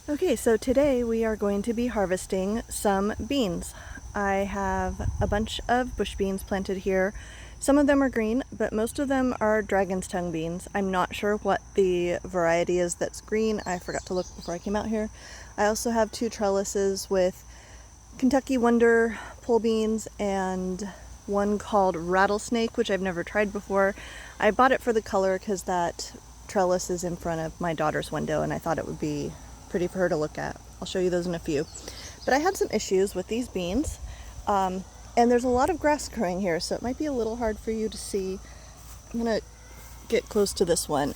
Okay, so today we are going to be harvesting some beans. I have a bunch of bush beans planted here. Some of them are green, but most of them are dragon's tongue beans. I'm not sure what the variety is that's green. I forgot to look before I came out here. I also have 2 trellises with Kentucky Wonder pole beans and one called Rattlesnake, which I've never tried before. I bought it for the color because that trellis is in front of my daughter's window and I thought it would be pretty for her to look at. I'll show you those in a few. But I had some issues with these beans. And there's a lot of grass growing here, so it might be a little hard for you to see. I'm gonna get close to this one.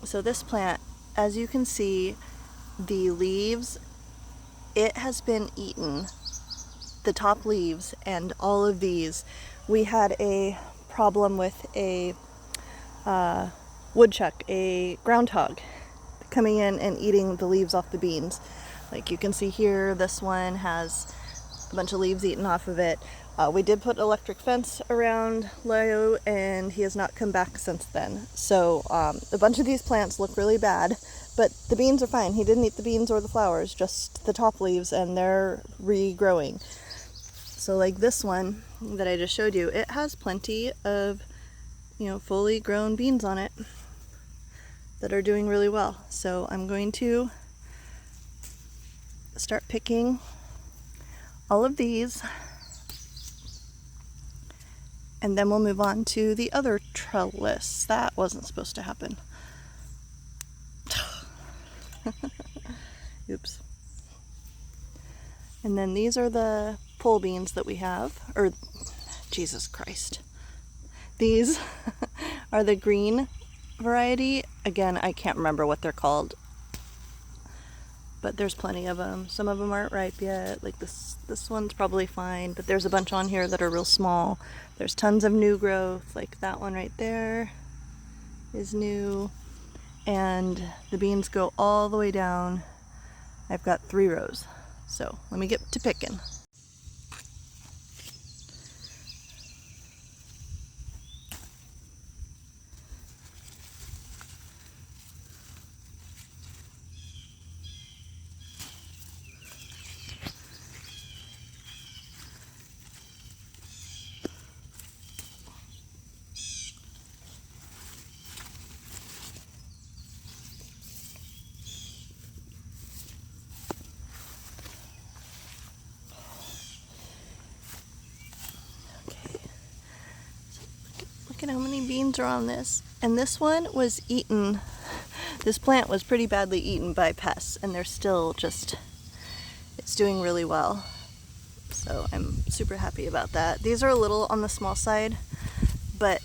So this plant, as you can see, the leaves, it has been eaten. The top leaves and all of these. We had a problem with a woodchuck, a groundhog, coming in and eating the leaves off the beans. Like you can see here, this one has a bunch of leaves eaten off of it. We did put electric fence around Leo and he has not come back since then. So a bunch of these plants look really bad, but the beans are fine. He didn't eat the beans or the flowers, just the top leaves, and they're regrowing. So like this one that I just showed you, it has plenty of, fully grown beans on it that are doing really well. So I'm going to start picking all of these and then we'll move on to the other trellis. That wasn't supposed to happen. Oops. And then these are the pole beans that we have, or Jesus Christ. These are the green variety. Again, I can't remember what they're called, but there's plenty of them. Some of them aren't ripe yet. Like this one's probably fine, but there's a bunch on here that are real small. There's tons of new growth, like that one right there is new. And the beans go all the way down. I've got 3 rows. So let me get to picking. Look at how many beans are on this. And this one was eaten, this plant was pretty badly eaten by pests, and they're still just, it's doing really well. So I'm super happy about that. These are a little on the small side, but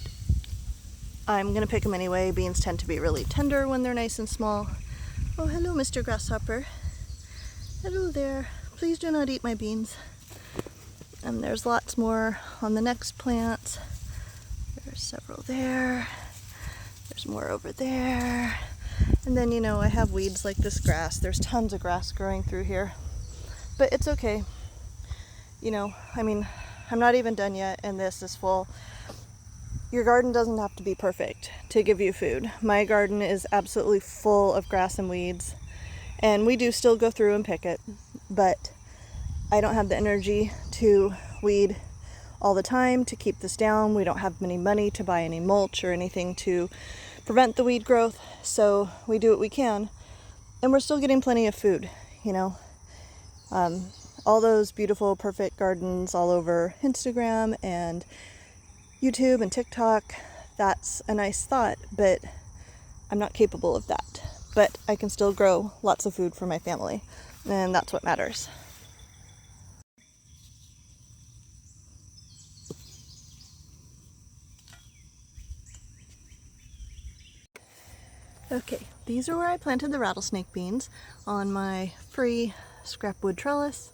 I'm gonna pick them anyway. Beans tend to be really tender when they're nice and small. Oh, hello, Mr. Grasshopper. Hello there. Please do not eat my beans. And there's lots more on the next plant. There's several there. There's more over there. And then, I have weeds like this grass. There's tons of grass growing through here. But it's okay. I'm not even done yet, and this is full. Your garden doesn't have to be perfect to give you food. My garden is absolutely full of grass and weeds, and we do still go through and pick it, but I don't have the energy to weed all the time to keep this down. We don't have any money to buy any mulch or anything to prevent the weed growth, so we do what we can, and we're still getting plenty of food, all those beautiful, perfect gardens all over Instagram and YouTube and TikTok, that's a nice thought, but I'm not capable of that. But I can still grow lots of food for my family, and that's what matters. Okay, these are where I planted the rattlesnake beans, on my free scrap wood trellis.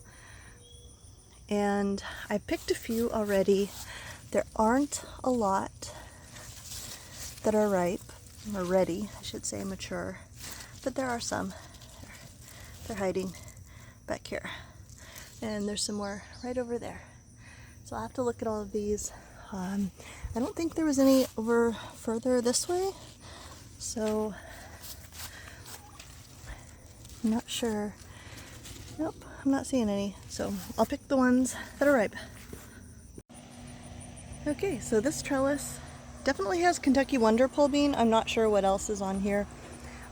And I picked a few already. There aren't a lot that are ripe, or ready, I should say, mature. But there are some. They're hiding back here. And there's some more right over there. So I'll have to look at all of these. I don't think there was any over further this way. So I'm not sure. Nope, I'm not seeing any. So I'll pick the ones that are ripe. Okay, so this trellis definitely has Kentucky Wonder Pole Bean. I'm not sure what else is on here.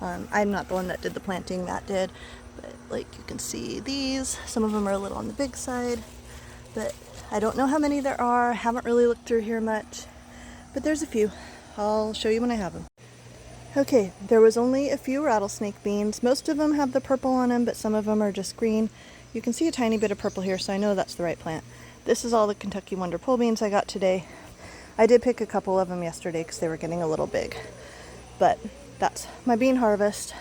I'm not the one that did the planting, Matt did. But like you can see these, some of them are a little on the big side. But I don't know how many there are. Haven't really looked through here much. But there's a few. I'll show you when I have them. Okay, there was only a few rattlesnake beans. Most of them have the purple on them, but some of them are just green. You can see a tiny bit of purple here, so I know that's the right plant. This is all the Kentucky Wonder Pole Beans I got today. I did pick a couple of them yesterday because they were getting a little big. But that's my bean harvest.